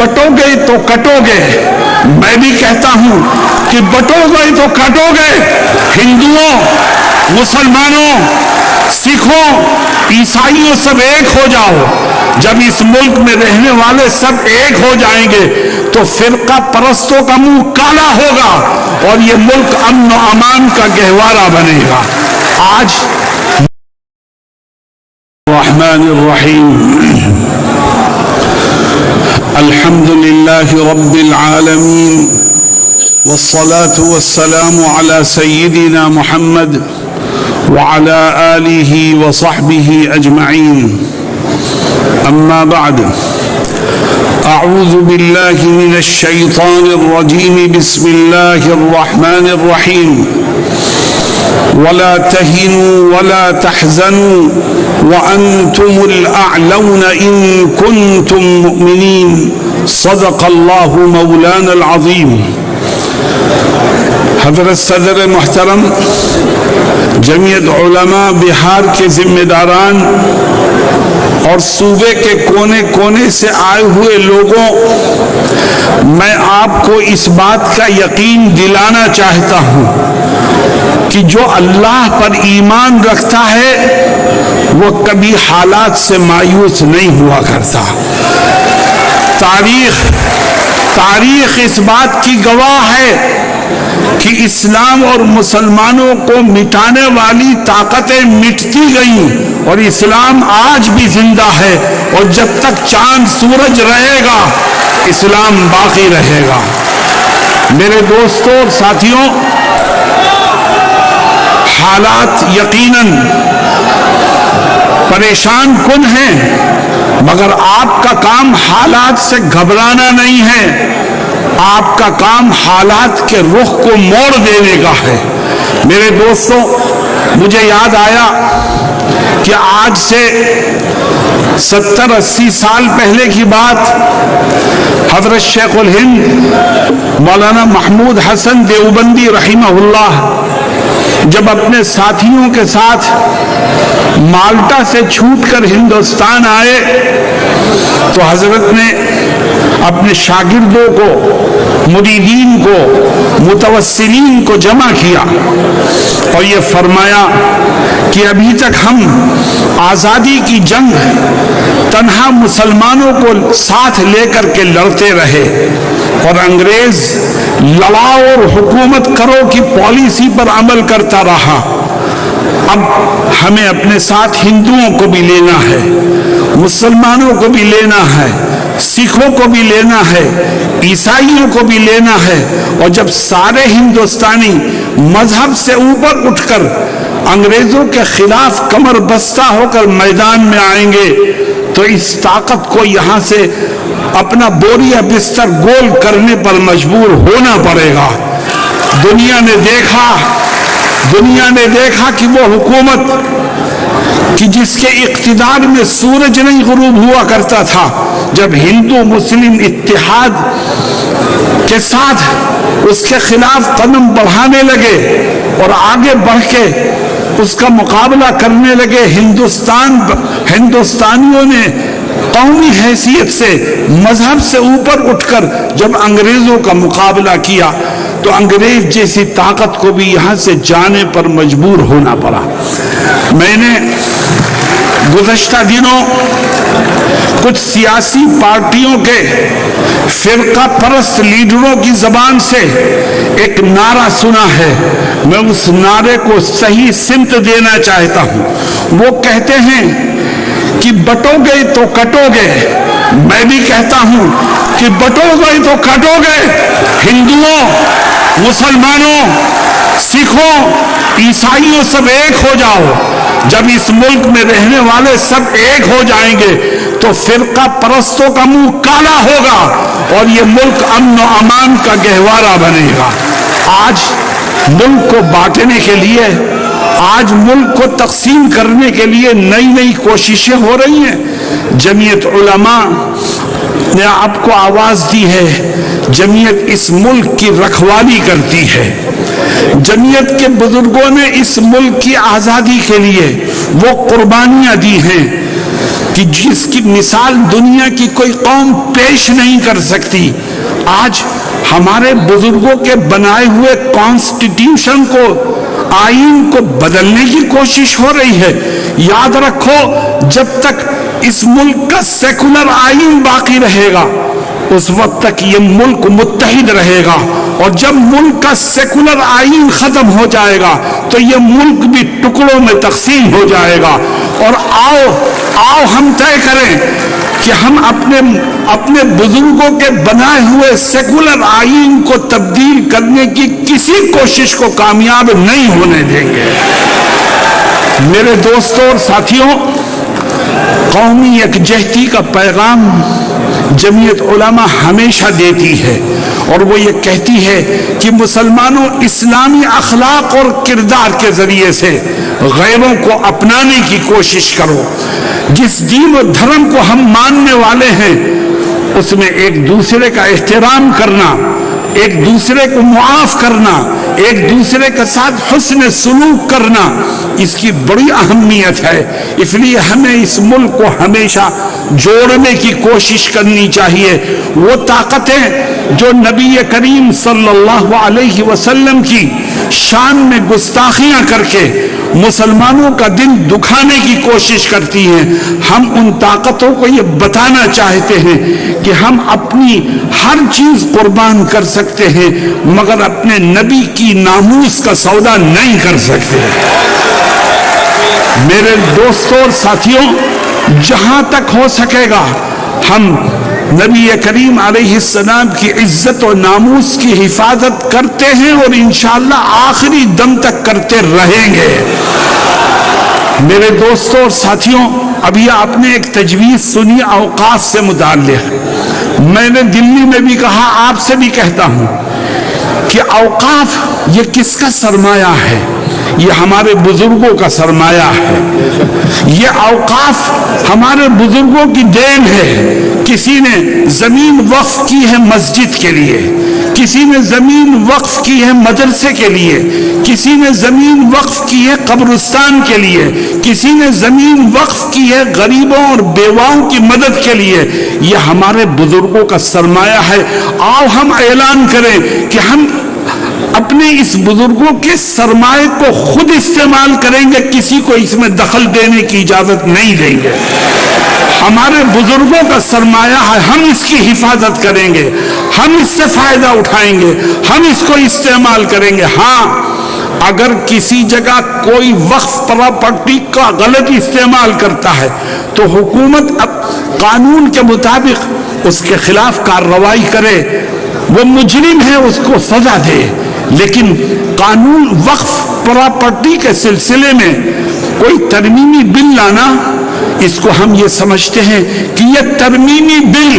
بٹو گے تو کٹو گے، میں بھی کہتا ہوں کہ بٹو گے تو کٹو گے۔ ہندوؤں، مسلمانوں، سکھوں، عیسائیوں سب ایک ہو جاؤ۔ جب اس ملک میں رہنے والے سب ایک ہو جائیں گے تو فرقہ پرستوں کا منہ کالا ہوگا اور یہ ملک امن و امان کا گہوارہ بنے گا۔ آج الرحمن الرحیم، الحمد للہ رب العالمین، والصلاة والسلام على سيدنا محمد وعلى آله وصحبه أجمعين، أما بعد، أعوذ بالله من الشيطان الرجيم، بسم الله الرحمن الرحيم، ولا تهنوا ولا تحزنوا وأنتم الأعلون إن كنتم مؤمنين، صدق الله مولانا العظيم۔ حضرت صدر محترم، جمعیت علماء بہار کے ذمہ داران اور صوبے کے کونے کونے سے آئے ہوئے لوگوں، میں آپ کو اس بات کا یقین دلانا چاہتا ہوں کہ جو اللہ پر ایمان رکھتا ہے وہ کبھی حالات سے مایوس نہیں ہوا کرتا۔ تاریخ اس بات کی گواہ ہے کہ اسلام اور مسلمانوں کو مٹانے والی طاقتیں مٹتی گئیں اور اسلام آج بھی زندہ ہے، اور جب تک چاند سورج رہے گا اسلام باقی رہے گا۔ میرے دوستوں اور ساتھیوں، حالات یقیناً پریشان کن ہیں، مگر آپ کا کام حالات سے گھبرانا نہیں ہے، آپ کا کام حالات کے رخ کو موڑ دینے کا ہے۔ میرے دوستوں، مجھے یاد آیا کہ آج سے 70-80 سال پہلے کی بات، حضرت شیخ الہند مولانا محمود حسن دیوبندی رحمہ اللہ جب اپنے ساتھیوں کے ساتھ مالٹا سے چھوٹ کر ہندوستان آئے تو حضرت نے اپنے شاگردوں کو، مریدین کو، متوسلین کو جمع کیا اور یہ فرمایا کہ ابھی تک ہم آزادی کی جنگ تنہا مسلمانوں کو ساتھ لے کر کے لڑتے رہے اور انگریز لڑاؤ اور حکومت کرو کی پالیسی پر عمل کرتا رہا۔ اب ہمیں اپنے ساتھ ہندوؤں کو بھی لینا ہے، مسلمانوں کو بھی لینا ہے، سکھوں کو بھی لینا ہے، عیسائیوں کو بھی لینا ہے، اور جب سارے ہندوستانی مذہب سے اوپر اٹھ کر انگریزوں کے خلاف کمر بستہ ہو کر میدان میں آئیں گے تو اس طاقت کو یہاں سے اپنا بوریا بستر گول کرنے پر مجبور ہونا پڑے گا۔ دنیا نے دیکھا کہ وہ حکومت کہ جس کے اقتدار میں سورج نہیں غروب ہوا کرتا تھا، جب ہندو مسلم اتحاد کے ساتھ اس کے خلاف قدم بڑھانے لگے اور آگے بڑھ کے اس کا مقابلہ کرنے لگے، ہندوستانیوں نے قومی حیثیت سے، مذہب سے اوپر اٹھ کر جب انگریزوں کا مقابلہ کیا تو انگریز جیسی طاقت کو بھی یہاں سے جانے پر مجبور ہونا پڑا۔ میں نے گزشتہ دنوں کچھ سیاسی پارٹیوں کے فرقہ پرست لیڈروں کی زبان سے ایک نعرہ سنا ہے، میں اس نعرے کو صحیح سمت دینا چاہتا ہوں۔ وہ کہتے ہیں کہ بٹو گے تو کٹو گے، میں بھی کہتا ہوں کہ بٹو گے تو کٹو گے۔ ہندوؤں، مسلمانوں، سکھوں، عیسائیوں سب ایک ہو جاؤ۔ جب اس ملک میں رہنے والے سب ایک ہو جائیں گے تو فرقہ پرستوں کا منہ کالا ہوگا اور یہ ملک امن و امان کا گہوارہ بنے گا۔ آج ملک کو بانٹنے کے لیے، آج ملک کو تقسیم کرنے کے لیے نئی کوششیں ہو رہی ہیں۔ جمعیت علماء نے آپ کو آواز دی ہے، جمعیت اس ملک کی رکھوالی کرتی ہے۔ جمعیت کے بزرگوں نے اس ملک کی آزادی کے لیے وہ قربانیاں دی ہیں۔ کہ جس کی مثال دنیا کی کوئی قوم پیش نہیں کر سکتی. آج ہمارے بزرگوں کے بنائے ہوئے کانسٹیٹیوشن کو، آئین کو بدلنے کی کوشش ہو رہی ہے. یاد رکھو، جب تک اس ملک کا سیکولر آئین باقی رہے گا اس وقت تک یہ ملک متحد رہے گا، اور جب ملک کا سیکولر آئین ختم ہو جائے گا تو یہ ملک بھی ٹکڑوں میں تقسیم ہو جائے گا. اور آؤ ہم طے کریں کہ ہم اپنے بزرگوں کے بنائے ہوئے سیکولر آئین کو تبدیل کرنے کی کسی کوشش کو کامیاب نہیں ہونے دیں گے. میرے دوستوں اور ساتھیوں، قومی یکجہتی کا پیغام جمعیت علماء ہمیشہ دیتی ہے، اور وہ یہ کہتی ہے کہ مسلمانوں اسلامی اخلاق اور کردار کے ذریعے سے غیروں کو اپنانے کی کوشش کرو. جس دین و دھرم کو ہم ماننے والے ہیں اس میں ایک دوسرے کا احترام کرنا، ایک دوسرے کو معاف کرنا، ایک دوسرے کے ساتھ حسن سلوک کرنا، اس کی بڑی اہمیت ہے. اس لیے ہمیں اس ملک کو ہمیشہ جوڑنے کی کوشش کرنی چاہیے. وہ طاقتیں جو نبی کریم صلی اللہ علیہ وسلم کی شان میں گستاخیاں کر کے مسلمانوں کا دل دکھانے کی کوشش کرتی ہیں، ہم ان طاقتوں کو یہ بتانا چاہتے ہیں کہ ہم اپنی ہر چیز قربان کر سکتے ہیں مگر اپنے نبی کی ناموس کا سودا نہیں کر سکتے. میرے دوستوں اور ساتھیوں، جہاں تک ہو سکے گا ہم نبی کریم علیہ السلام کی عزت و ناموس کی حفاظت کرتے ہیں اور انشاءاللہ آخری دم تک کرتے رہیں گے. میرے دوستوں اور ساتھیوں، ابھی آپ نے ایک تجویز سنی اوقاف سے متعلق. میں نے دلی میں بھی کہا، آپ سے بھی کہتا ہوں کہ اوقاف یہ کس کا سرمایہ ہے؟ یہ ہمارے بزرگوں کا سرمایہ ہے. یہ اوقاف ہمارے بزرگوں کی دین ہے. کسی نے زمین وقف کی ہے مسجد کے لیے، کسی نے زمین وقف کی ہے مدرسے کے لیے، کسی نے زمین وقف کی ہے قبرستان کے لیے، کسی نے زمین وقف کی ہے غریبوں اور بیواؤں کی مدد کے لیے. یہ ہمارے بزرگوں کا سرمایہ ہے. آؤ ہم اعلان کریں کہ ہم اپنے اس بزرگوں کے سرمایہ کو خود استعمال کریں گے، کسی کو اس میں دخل دینے کی اجازت نہیں دیں گے. ہمارے بزرگوں کا سرمایہ ہے، ہم اس کی حفاظت کریں گے، ہم اس سے فائدہ اٹھائیں گے، ہم اس کو استعمال کریں گے. ہاں، اگر کسی جگہ کوئی وقف پراپرٹی کا غلط استعمال کرتا ہے تو حکومت اب قانون کے مطابق اس کے خلاف کارروائی کرے. وہ مجرم ہے، اس کو سزا دے. لیکن قانون وقف پراپرٹی کے سلسلے میں کوئی ترمیمی بل لانا، اس کو ہم یہ سمجھتے ہیں کہ یہ ترمیمی بل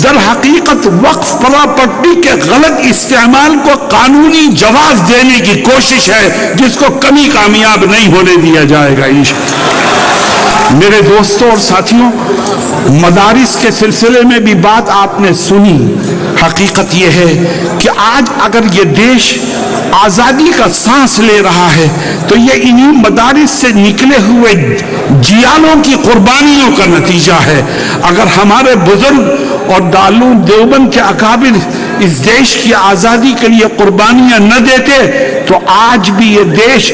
در حقیقت وقف پراپرٹی کے غلط استعمال کو قانونی جواز دینے کی کوشش ہے، جس کو کبھی کامیاب نہیں ہونے دیا جائے گا انشاءاللہ. میرے دوستوں اور ساتھیوں، مدارس کے سلسلے میں بھی بات آپ نے سنی. حقیقت یہ ہے کہ آج اگر یہ دیش آزادی کا سانس لے رہا ہے تو یہ انہی مدارس سے نکلے ہوئے جیالوں کی قربانیوں کا نتیجہ ہے. اگر ہمارے بزرگ اور دارالعلوم دیوبند کے اکابر اس دیش کی آزادی کے لیے قربانیاں نہ دیتے تو آج بھی یہ دیش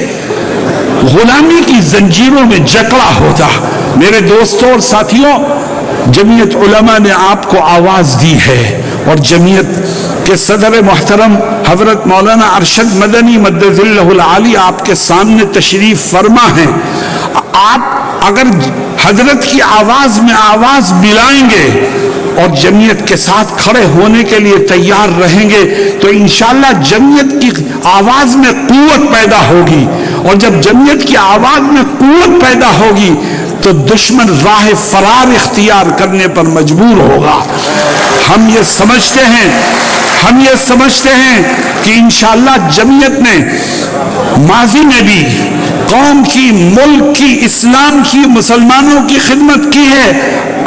غلامی کی زنجیروں میں جکڑا ہوتا. میرے دوستوں اور ساتھیوں، جمعیت علماء نے آپ کو آواز دی ہے، اور جمعیت کے صدر محترم حضرت مولانا ارشد مدنی مد ظلہ العالی آپ کے سامنے تشریف فرما ہیں. آپ اگر حضرت کی آواز میں آواز ملائیں گے اور جمعیت کے ساتھ کھڑے ہونے کے لیے تیار رہیں گے تو انشاءاللہ جمعیت کی آواز میں قوت پیدا ہوگی، اور جب جمعیت کی آواز میں قوت پیدا ہوگی تو دشمن راہ فرار اختیار کرنے پر مجبور ہوگا. ہم یہ سمجھتے ہیں کہ انشاءاللہ جمعیت نے ماضی میں بھی قوم کی، ملک کی، اسلام کی، مسلمانوں کی خدمت کی ہے،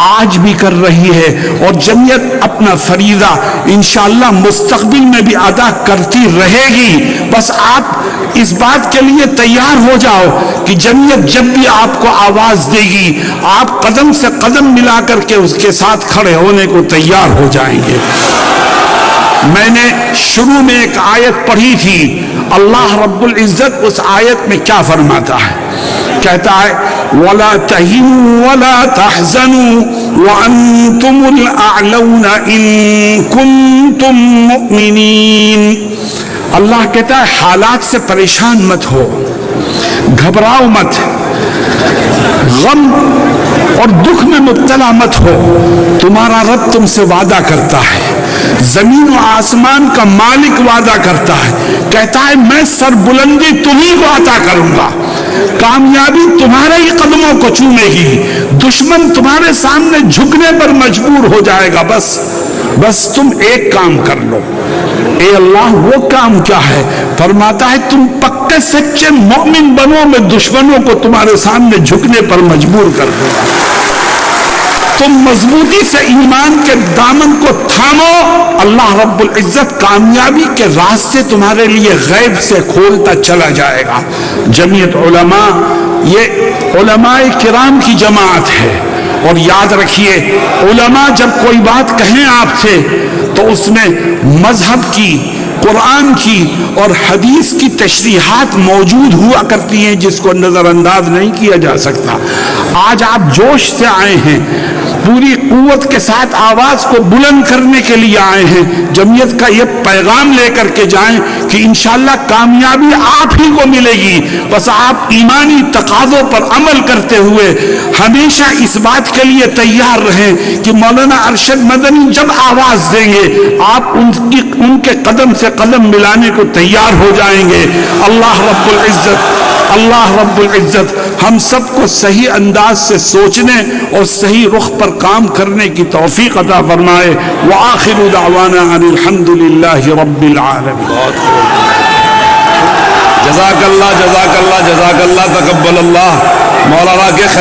آج بھی کر رہی ہے، اور جمعیت اپنا فریضہ انشاءاللہ مستقبل میں بھی ادا کرتی رہے گی۔ بس آپ اس بات کے لیے تیار ہو جاؤ کہ جمعیت جب بھی آپ کو آواز دے گی آپ قدم سے قدم ملا کر کے اس کے ساتھ کھڑے ہونے کو تیار ہو جائیں گے۔ میں نے شروع میں ایک آیت پڑھی تھی، اللہ رب العزت اس آیت میں کیا فرماتا ہے؟ کہتا ہے وَلَا تَهِنُوا وَلَا تَحْزَنُوا وَأَنْتُمُ الْأَعْلَوْنَ إِن كُنتُم مُؤْمِنِينَ۔ اللہ کہتا ہے حالات سے پریشان مت ہو، گھبراؤ مت، غم اور دکھ میں مبتلا مت ہو، تمہارا رب تم سے وعدہ کرتا ہے، زمین و آسمان کا مالک وعدہ کرتا ہے، کہتا ہے میں سربلندی تمہیں کو عطا کروں گا، کامیابی تمہارے ہی قدموں کو چومے گی، دشمن تمہارے سامنے جھکنے پر مجبور ہو جائے گا، بس تم ایک کام کر لو۔ اے اللہ وہ کام کیا ہے؟ فرماتا ہے تم پکے سچے مومن بنو، میں دشمنوں کو تمہارے سامنے جھکنے پر مجبور کر دوں گا۔ تم مضبوطی سے ایمان کے دامن کو تھامو، اللہ رب العزت کامیابی کے راستے تمہارے لیے غیب سے کھولتا چلا جائے گا۔ جمعیت علماء یہ علماء کرام کی جماعت ہے، اور یاد رکھیے علماء جب کوئی بات کہیں آپ سے تو اس میں مذہب کی، قرآن کی اور حدیث کی تشریحات موجود ہوا کرتی ہیں جس کو نظر انداز نہیں کیا جا سکتا۔ آج آپ جوش سے آئے ہیں، پوری قوت کے ساتھ آواز کو بلند کرنے کے لیے آئے ہیں، جمعیت کا یہ پیغام لے کر کے جائیں کہ انشاءاللہ کامیابی آپ ہی کو ملے گی، بس آپ ایمانی تقاضوں پر عمل کرتے ہوئے ہمیشہ اس بات کے لیے تیار رہیں کہ مولانا ارشد مدنی جب آواز دیں گے آپ ان کے قدم سے قدم ملانے کو تیار ہو جائیں گے۔ اللہ رب العزت ہم سب کو صحیح انداز سے سوچنے اور صحیح رخ پر کام کرنے کی توفیق عطا فرمائے۔ وآخر دعوانا ان الحمد للہ رب العالمین۔ جزاک اللہ تقبل اللہ مولانا کے